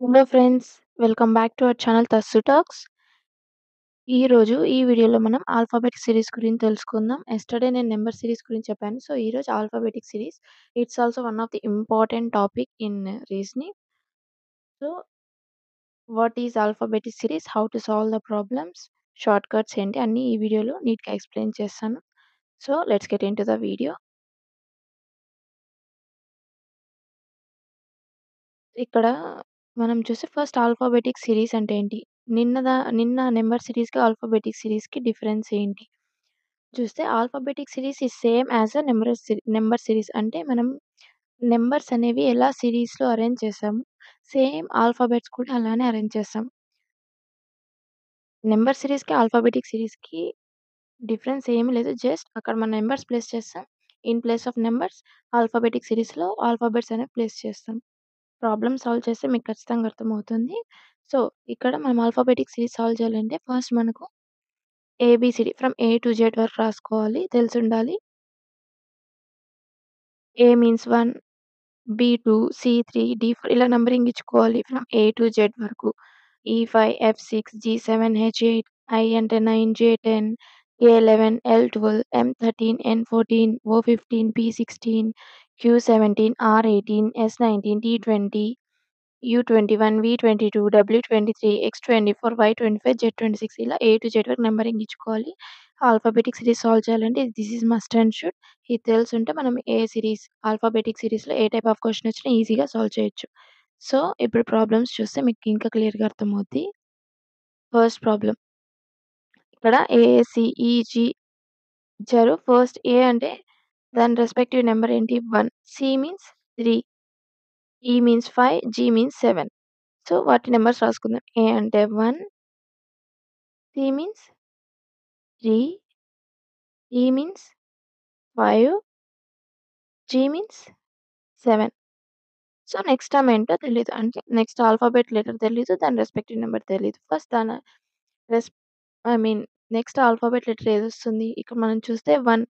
Hello friends, welcome back to our channel Tassu talks. ఈరోజు ఈ వీడియోలో మనం ఆల్ఫాబెటిక్ సిరీస్ గురించి తెలుసుకుందాం. ఎస్టర్డే నేను నెంబర్ సిరీస్ గురించి చెప్పాను. సో, ఈరోజు alphabetic series. It's also one of the important topic in reasoning. So, what is alphabetic series? How to solve the problems? Short cuts ఏంటి? అన్నీ ఈ వీడియోలో నీట్‌గా ఎక్స్‌ప్లెయిన్ చేస్తాను. So, let's get into the video. ఇక్కడ మనం చూస్తే ఫస్ట్ ఆల్ఫాబెటిక్ సిరీస్ అంటే ఏంటి? నిన్న నంబర్ సిరీస్‌కి, ఆల్ఫాబెటిక్ సిరీస్‌కి డిఫరెన్స్ ఏంటి? చూస్తే alphabetic series is same as a number series. అంటే మనం నంబర్స్ అనేవి ఎలా సిరీస్‌లో అరేంజ్ చేసామో, సేమ్ ఆల్ఫాబెట్స్ కూడా అలానే అరేంజ్ చేస్తాం. నంబర్ సిరీస్‌కి, ఆల్ఫాబెటిక్ సిరీస్‌కి డిఫరెన్స్ ఏమి లేదు. జస్ట్ అక్కడ మనం నంబర్స్ ప్లేస్ చేస్తాం. In place of numbers alphabetic సిరీస్‌లో ఆల్ఫాబెట్స్ అనేవి ప్లేస్ చేస్తాం. ప్రాబ్లమ్ సాల్వ్ చేస్తే మీకు ఖచ్చితంగా అర్థమవుతుంది. సో, ఇక్కడ మనం ఆల్ఫాబెటిక్ సిరీస్ సాల్వ్ చేయాలంటే ఫస్ట్ మనకు ABCD from A to Z వరకు రాసుకోవాలి. తెలిసుండాలి. ఏ మీన్స్ 1, బీ2, సి3, డి4 ఇలా నంబరింగ్ ఇచ్చుకోవాలి ఫ్రమ్ ఏ టు జెడ్ వరకు. ఈ5, ఎఫ్6, జీ7, హెచ్8, ఐ అంటే 9, జే10, ఏ11, ఎల్12, ఎం13, ఎన్14, ఓ15, పీ16, క్యూ17, ఆర్18, ఎస్19, టీ20, యూ21, వి22, డబ్ల్యూ23, ఎక్స్24, వై25, జెడ్26 ఇలా ఏ టు జెడ్ వరకు నంబరింగ్ ఇచ్చుకోవాలి. ఆల్ఫాబెటిక్ సిరీస్ సాల్వ్ చేయాలంటే this is must and should. ఇది తెలుసుంటే మనం ఏ సిరీస్ ఆల్ఫాబెటిక్ సిరీస్‌లో ఏ టైప్ ఆఫ్ క్వెషన్ వచ్చినా ఈజీగా సాల్వ్ చేయొచ్చు. సో, ఇప్పుడు ప్రాబ్లమ్స్ చూస్తే మీకు ఇంకా క్లియర్‌గా అర్థమవుద్ది. ఫస్ట్ ప్రాబ్లమ్ ఇక్కడ ఏఏసీఈజీ ఇచ్చారు. ఫస్ట్ ఏ అంటే దాని రెస్పెక్టివ్ నంబర్ ఏంటి? 1. C means 3. E means 5. G means 7. So, వాటి నంబర్స్ రాసుకుందాం. ఏ అంటే 1, C means 3, E means 5, G means 7. So, next term ఏంటో తెలీదు. అంటే నెక్స్ట్ ఆల్ఫాబెట్ లెటర్ తెలీదు. దాని రెస్పెక్టివ్ నంబర్ తెలీదు. ఫస్ట్ దాని రెస్ I mean next alphabet letter ఏదొస్తుంది? ఇక్కడ మనం చూస్తే 1.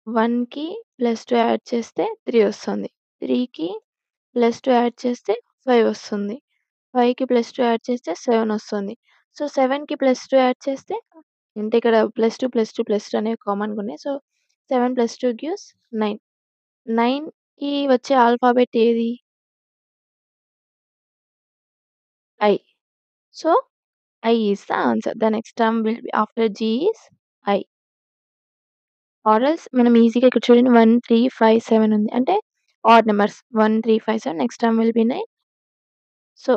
1కి +2 యాడ్ చేస్తే 3 వస్తుంది. 3కి +2 యాడ్ చేస్తే 5 వస్తుంది. 5కి +2 యాడ్ చేస్తే 7 వస్తుంది. సో, 7కి +2 యాడ్ చేస్తే అంటే ఇక్కడ +2 అనేవి కామన్‌గా ఉన్నాయి. So, 7 + 2 gives 9. 9కి వచ్చే ఆల్ఫాబెట్ ఏది? I. So, I is the answer. The next term will be after G is I. Or else మనం ఈజీగా ఇక్కడ చూడండి 1, 3, 5, 7 ఉంది. అంటే add numbers 1, 3, 5, 7 next term will B 9. So,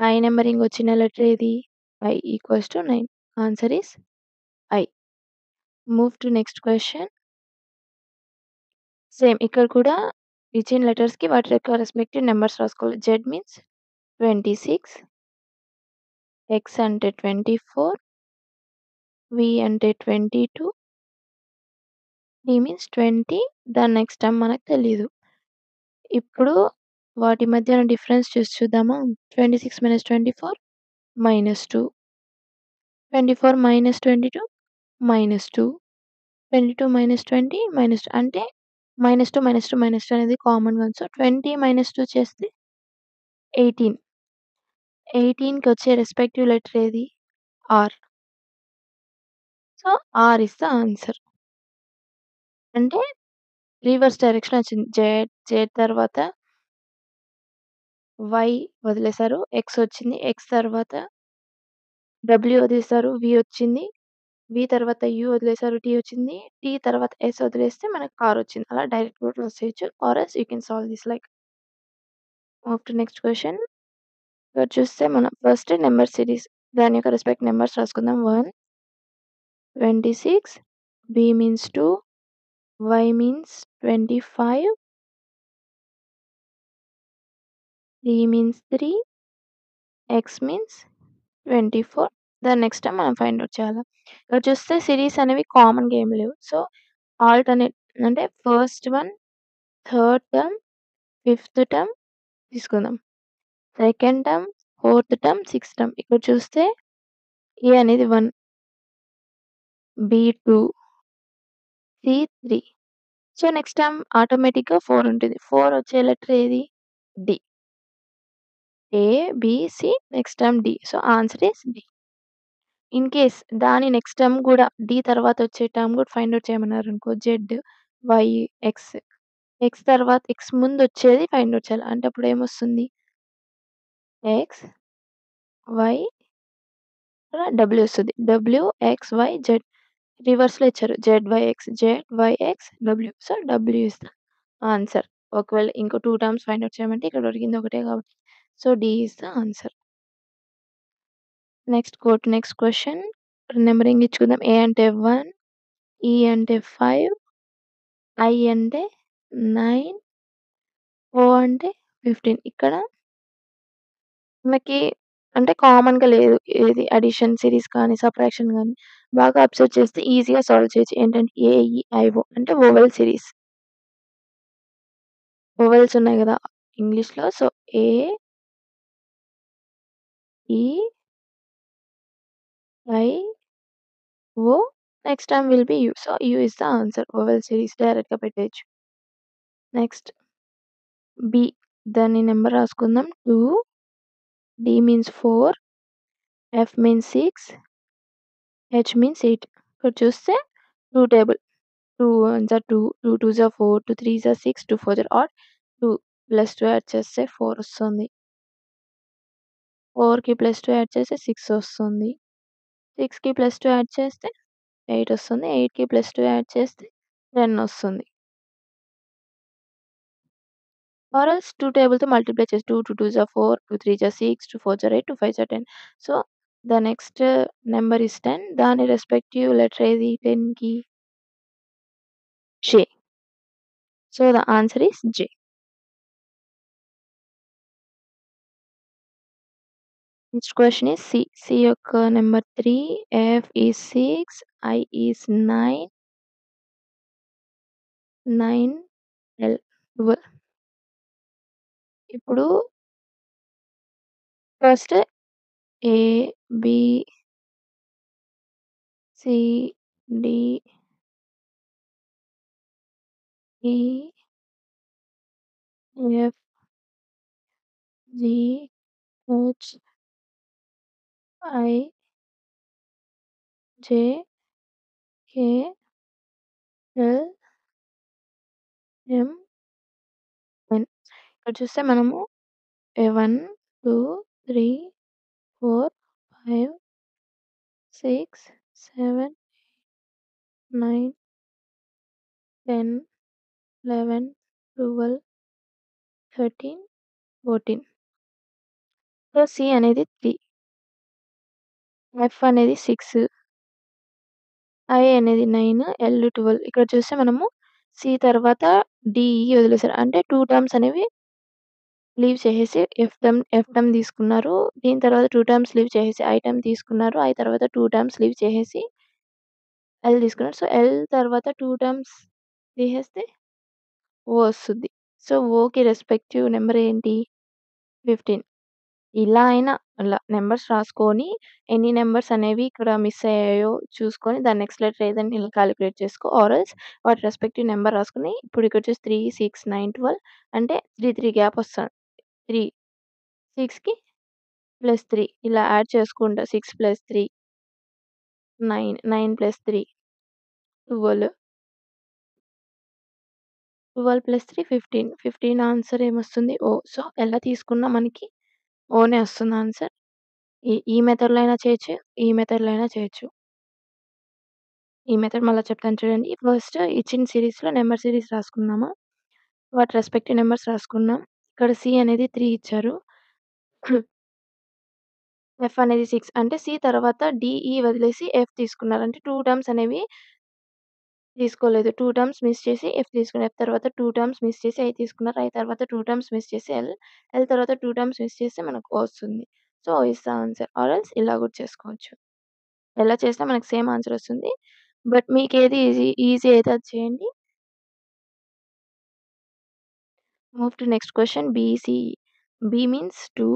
I numbering వచ్చిన లెటర్ ఏది? I equals to 9. Answer is I. Move to next question. Same ఇక్కడ కూడా ఇచ్చిన లెటర్స్‌కి వాటి యొక్క రెస్పెక్టివ్ నంబర్స్ రాసుకోవాలి. జెడ్ మీన్స్ 26, ఎక్స్ అంటే 24, వి అంటే 22, డి మీన్స్ 20. దాని నెక్స్ట్ టర్మ్ మనకు తెలీదు. ఇప్పుడు వాటి మధ్యన డిఫరెన్స్ చూసి చూద్దామా? 26 - 24 -2, 24 - 22 -2, 22 - 20 -2 అంటే -2, -2, -2 అనేది కామన్‌గా ఉంది. సో, 20 - 2 చేస్తే 18. 18కి వచ్చే రెస్పెక్టివ్ లెటర్ ఏది? R. So, R is the answer. అంటే రివర్స్ డైరెక్షన్ వచ్చింది. జెడ్ తర్వాత వై వదిలేసారు. ఎక్స్ వచ్చింది. ఎక్స్ తర్వాత డబ్ల్యూ వదిలేసారు. వి వచ్చింది. వి తర్వాత యూ వదిలేసారు. టీ వచ్చింది. టీ తర్వాత ఎస్ వదిలేస్తే మనకు ఆర్ వచ్చింది. అలా డైరెక్ట్ కూడా రాసేయొచ్చు. Or else you can solve this like. Move to next question. ఇక్కడ చూస్తే మనం ఫస్ట్ నంబర్ సిరీస్ దాని యొక్క రెస్పెక్ట్ నంబర్స్ రాసుకుందాం. 1, 26, B means 2, Y means 25, D means 3, X means 24. దాని నెక్స్ట్ టైమ్ మనం ఫైండ్ ఔట్ చేయాలి. ఇక్కడ చూస్తే సిరీస్ అనేవి కామన్‌గా ఏమి లేవు. సో, ఆల్టర్‌నేట్ అంటే first one, third term, fifth term తీసుకుందాం. Second term, fourth term, sixth term. ఇక్కడ చూస్తే ఏ అనేది 1, B 2, C 3. So, next term ఆటోమేటిక్‌గా 4 ఉంటుంది. 4 వచ్చే లెటర్ ఏది? D. A, B, C next term D. So, answer is D. In case దాని next term గూడా డి తర్వాత వచ్చే టర్మ్ గూడా ఫైండ్ ఔట్ చేయమన్నారనుకో జెడ్, వై, ఎక్స్. ఎక్స్ తర్వాత ఎక్స్ ముందొచ్చేది ఫైండ్ ఔట్ చేయాలి. అంటే అప్పుడేమొస్తుంది? ఎక్స్, వై, డబ్ల్యూ ఒస్తది. W, X, Y, Z. రివర్స్‌లో ఇచ్చారు. Z, Y, X, Z, Y, X, W. So, W is the answer. ఒకవేళ ఇంకో 2 టర్మ్స్ ఫైండ్ ఔట్ చేయమంటే ఇక్కడ దొరికింది ఒకటే కాబట్టి. So, D is the answer. Next go to next question. Numbering ఇచ్చుకుందాం. ఏ అంటే 1, ఈ అంటే 5, ఐ అంటే 9, ఓ అంటే 15. ఇక్కడ మనకి అంటే కామన్‌గా లేదు. ఏది అడిషన్ సిరీస్ కానీ, సబ్ట్రాక్షన్ గాని బాగా అబ్జర్వ్ చేస్తే ఈజీగా సాల్వ్ చేయొచ్చు. ఏంటంటే ఏఈఐఓ అంటే వోవెల్ సిరీస్. వోవెల్స్ ఉన్నాయి గదా! ఇంగ్లీష్‌లో. So, A, E, I, O next term will be U. So, U is the answer. Vowel series డైరెక్ట్‌గా పెట్టేయొచ్చు. Next B. దాని నంబర్ రాసుకుందాం. 2, D means 4, F means 6, H means 8. ఇక్కడ చూస్తే 2 table. 2 ones are 2, 2 twos are 4, 2 threes are 6, 2 fours are add. 2 plus 2 add చేస్తే 4 వస్తుంది. 4కి plus 2 add చేస్తే 6 వస్తుంది. 6కి ప్లస్ 2 యాడ్ చేస్తే 8 వస్తుంది. 8కి ప్లస్ 2 యాడ్ చేస్తే 10 వస్తుంది. ఆర్ ఎల్స్ 2 టేబుల్‌తో మల్టిప్లై చేసి 2, 2 twos are 4, 2 threes are 6, 2 fours are 8, 2 fives are 10. So, the next number is 10. దాని రెస్పెక్టివ్ లెటర్ ఏది 10కి? J. So, the answer is J. Next question is C. C యొక్క number 3, F is 6, I is 9, 9, L 12. ఇప్పుడు first A, B, C, D, E, F, G, H, I, J, K, L, M, N. ఇక్కడ చూస్తే మనము 1, 2, 3, 4, 5, 6, 7, 9, 10, 11, 12, 13, 14. So, C అనేది 3, F అనేది 6, I అనేది 9, L 12. ఇక్కడ చూస్తే మనము సి తర్వాత డిఈ వదిలేసారు. అంటే 2 టర్మ్స్ అనేవి లీవ్ చేసేసి ఎఫ్ టర్మ్ తీసుకున్నారు. దీని తర్వాత 2 టర్మ్స్ లీవ్ చేసేసి ఐ టర్మ్ తీసుకున్నారు. ఐ తర్వాత 2 టర్మ్స్ లీవ్ చేసేసి ఎల్ తీసుకున్నారు. సో, ఎల్ తర్వాత 2 టర్మ్స్ తీసేస్తే ఓ వస్తది. సో, ఓకి రెస్పెక్టివ్ నంబర్ ఏంటి? 15. ఇలా అయినా అలా నంబర్స్ రాసుకొని ఎన్ని నంబర్స్ అనేవి ఇక్కడ మిస్ అయ్యాయో చూసుకొని దాని నెక్స్ట్ లెటర్ ఏదని ఇలా కాలిక్యులేట్ చేసుకో. ఆర్ ఎల్స్ వాటి రెస్పెక్టివ్ నంబర్ రాసుకొని ఇప్పుడు ఇక్కడ వచ్చేసి 3, 6, 9, 12 అంటే 3, 3 గ్యాప్ వస్తది. 3, 6కి ప్లస్ 3 ఇలా యాడ్ చేసుకుంటా. 6 ప్లస్ 3 9, 9 ప్లస్ 3 12, 12 ప్లస్ 3 15. 15 ఆన్సర్ ఏమొస్తుంది? ఓ. సో, ఎలా తీసుకున్నా మనకి ఓనే వస్తుంది ఆన్సర్. ఈ మెథడ్‌లో అయినా చేయొచ్చు. ఈ మెథడ్‌లో అయినా చేయొచ్చు. ఈ మెథడ్ మళ్ళా చెప్తాను చూడండి. ఫస్ట్ ఇచ్చిన సీరీస్‌లో నంబర్ సీరీస్ రాసుకున్నామా, వాటి రెస్పెక్టివ్ నంబర్స్ రాసుకున్నాం. ఇక్కడ సి అనేది 3 ఇచ్చారు. ఎఫ్ అనేది 6 అంటే సి తర్వాత డిఈ వదిలేసి ఎఫ్ తీసుకున్నారు. అంటే 2 టర్మ్స్ అనేవి తీసుకోలేదు. 2 టర్మ్స్ మిస్ చేసి ఎఫ్ తీసుకున్నారు. ఎఫ్ తర్వాత 2 టర్మ్స్ మిస్ చేసి ఐ తీసుకున్నారు. ఐ తర్వాత 2 టర్మ్స్ మిస్ చేసి ఎల్. ఎల్ తర్వాత 2 టర్మ్స్ మిస్ చేస్తే మనకు ఓ వస్తుంది. So, O is the answer. Or else ఇలా కూడా చేసుకోవచ్చు. ఎలా చేసినా మనకు సేమ్ ఆన్సర్ వస్తుంది. బట్ మీకేది ఈజీ అయితే అది చేయండి. Move to next question BC. B means 2,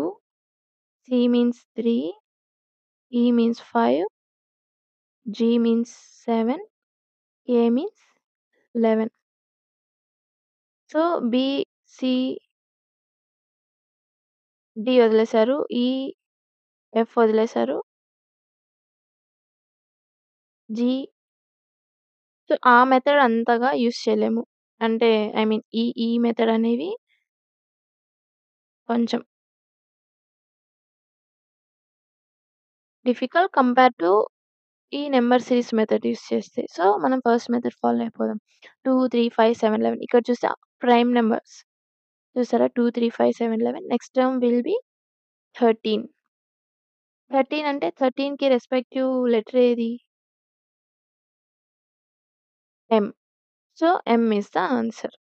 C means 3, E means 5, G means 7, A means 11. So, B, C D వదిలేసారు. ఈ, ఎఫ్ వదిలేసారు. జీ సో, ఆ మెథడ్ అంతగా యూజ్ చేయలేము. అంటే ఐ మీన్ ఈ మెథడ్ అనేవి కొంచెం డిఫికల్ట్ కంపేర్ టు ఈ నంబర్ సిరీస్ మెథడ్ యూజ్ చేస్తే. సో, మనం ఫస్ట్ మెథడ్ ఫాలో అయిపోదాం. 2, 3, 5, 7, 11 ఇక్కడ చూస్తే ప్రైమ్ నంబర్స్ చూసారా? 2, 3, 5, 7, 11 నెక్స్ట్ టర్మ్ విల్ బి 13. 13 అంటే 13కి రెస్పెక్టివ్ లెటర్ ఏది? M. So, M is the answer.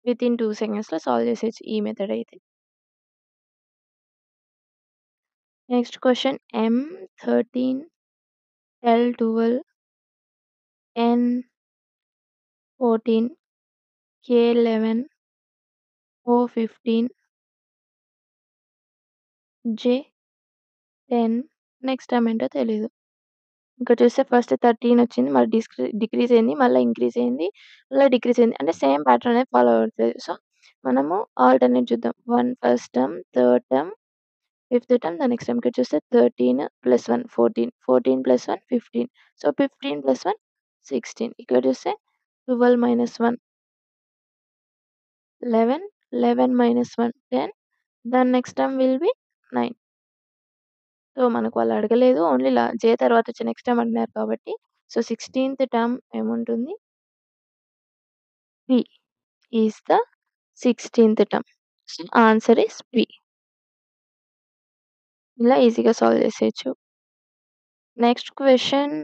Within 2 సెకండ్స్‌లో సాల్వ్ చేసేయొచ్చు ఈ మెథడ్ అయితే. Next question M 13, L 12, N 14, K 11, O 15, J 10 next term ఏంటో తెలీదు. ఇక్కడ చూస్తే ఫస్ట్ 13 వచ్చింది. మళ్ళీ డిక్రీజ్ అయింది. మళ్ళా ఇంక్రీజ్ అయింది. మళ్ళా డిక్రీజ్ అయింది. అంటే సేమ్ ప్యాటర్న్ అనేది ఫాలో అవుతది. సో, మనము ఆల్టర్‌నేట్ చూద్దాం. 1 first term, third term, fifth term, the next term. ఇక్కడ చూస్తే 13 + 1 14, 14 + 1 15. సో, 15 + 1 16. ఇక్కడ చూస్తే 12 - 1 11, 11 - 1 10. దాని next term will B 9. So, మనకు వాళ్ళు అడగలేదు. ఓన్లీ జే తర్వాత వచ్చే నెక్స్ట్ టర్మ్ అడిగినారు కాబట్టి, సో, 16థ్ టర్మ్ ఏముంటుంది? పి ఈస్ ద 16థ్ term. So, answer is P. ఇలా ఈజీగా సాల్వ్ చేసేయొచ్చు. Next question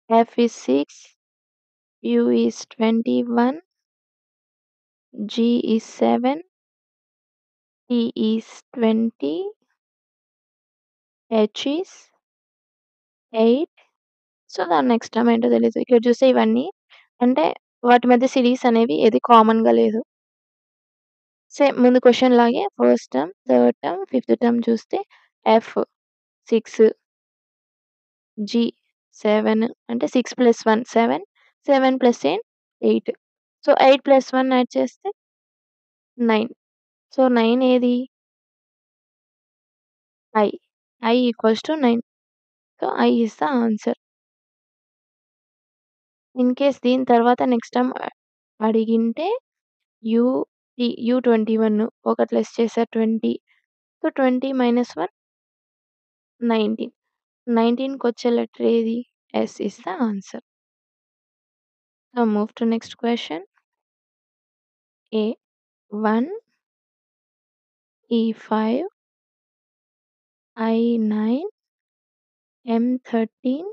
F is 6, U is 21, G is 7, T is 20, H is 8. So, దాని నెక్స్ట్ టర్మ్ ఏంటో తెలీదు. ఇక్కడ చూస్తే ఇవన్నీ అంటే వాటి మధ్య సిరీస్ అనేవి ఏది కామన్‌గా లేదు. సేమ్ ముందు క్వెషన్ లాగే first term, third term, fifth term చూస్తే ఎఫ్ 6, జీ 7 అంటే 6 + 1 7, 7 + 8 సో, 8 + 1 యాడ్ చేస్తే 9. సో, 9 ఏది? I. I = 9. So, I is the answer. In case దీని తర్వాత నెక్స్ట్ టర్మ్ అడిగింటే యూ యూ 21 ఒకటి లెస్ చేశారు 20. సో, 20 - 1 19. 19కొచ్చే లెటర్ ఏది? S is the answer. Now move to next question. A 1, E 5, I 9, M 13,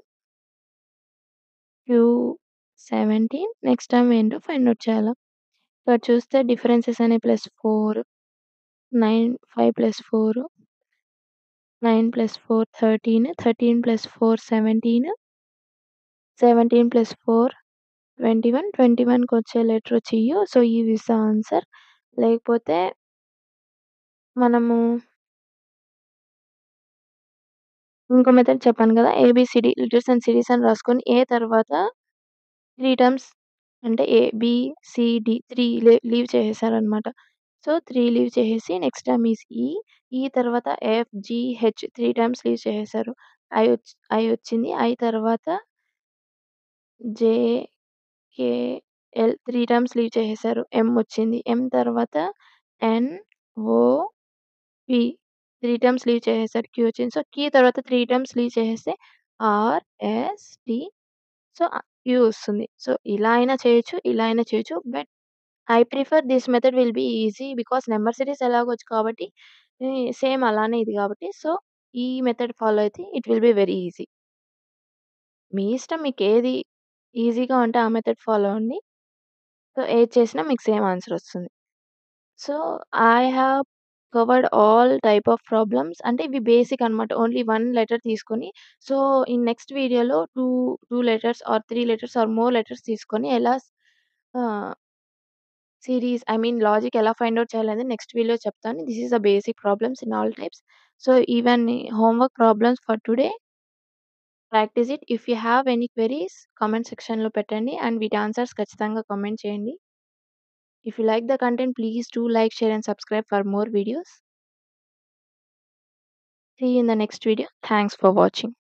Q 17. Next term ఏంటో find out చేయాలా? ఇక్కడ చూస్తే డిఫరెన్సెస్ అనేవి +4, 9 5 + 4, 9 + 4 13, 13 + 4 17, 17 + 4 21, 21కొచ్చే లెటర్ వచ్చి you. So, U is the answer. లేకపోతే మనము ఇంకో మెథడ్ చెప్పాను కదా! ఏబీసీడీ లిటిల్స్ అండ్ సిరీస్ అని రాసుకొని ఏ తర్వాత 3 టర్మ్స్ అంటే A, B, C, D 3 leave చేసేసారనమాట. సో, 3 లీవ్ చేసేసి next term is E. E తర్వాత F, G, H 3 times leave చేసేసారు. ఐ వచ్చింది. ఐ తర్వాత J, K, L 3 times leave చేసేసారు. ఎమ్ వచ్చింది. ఎమ్ తర్వాత N, O, P 3 times leave చేసేసారు. క్యూ వచ్చింది. సో, కీ తర్వాత 3 టైమ్స్ లీవ్ చేసేస్తే R, S, T so, Q వస్తుంది. సో, ఇలా అయినా చేయొచ్చు. ఇలా అయినా చేయొచ్చు. But I prefer this method will be easy because number series ఎలాగొచ్చు కాబట్టి సేమ్ అలానే ఇది కాబట్టి సో, ఈ మెథడ్ ఫాలో అయితే it will be very easy. మీ ఇష్టం మీకేది ఈజీగా ఉంటే ఆ మెథడ్ ఫాలో అవ్వండి. సో, ఏది చేసినా మీకు సేమ్ ఆన్సర్ వస్తుంది. So, I have covered all type of problems. అంటే ఇవి బేసిక్ అన్నమాట. ఓన్లీ 1 లెటర్ తీసుకొని సో, ఇన్ నెక్స్ట్ వీడియోలో 2 letters or 3 letters or more letters తీసుకొని ఎలా ah, series I mean logic ఎలా ఫైండ్ ఔట్ చేయాలనేది నెక్స్ట్ వీడియోలో చెప్తాను. This is the basic problems in all types. So, ఇవన్నీ homework problems for today. Practice it. If you have any queries comment సెక్షన్‌లో పెట్టండి. And వీటి ఆన్సర్స్ ఖచ్చితంగా comment చేయండి. If you like the content, please do like, share, and subscribe for more videos. See you in the next video. Thanks for watching.